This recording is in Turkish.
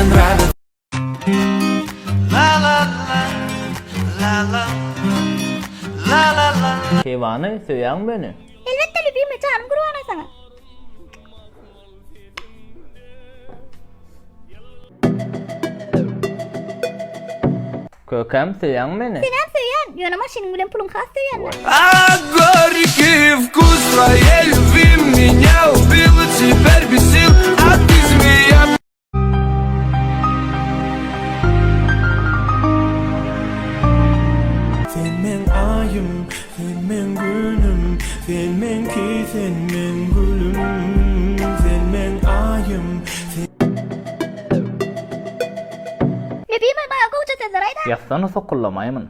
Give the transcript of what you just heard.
нравится. Kevani, seviyen beni. Elbette Lübiyim, canım kurban sana. Kökem, seviyen beni. Senem seviyen, yanıma senin bilen pulun kas seviyen. А горький вкус твоей любви меня убил, и теперь без сил, а ты змея. Sen men ayım, sen men günüm, sen men ki, sen men gülüm, sen men ayım, sen... Lübiyim, ben ayakkabı çözdüm, zarayda. Yaslanı sokullamayımın.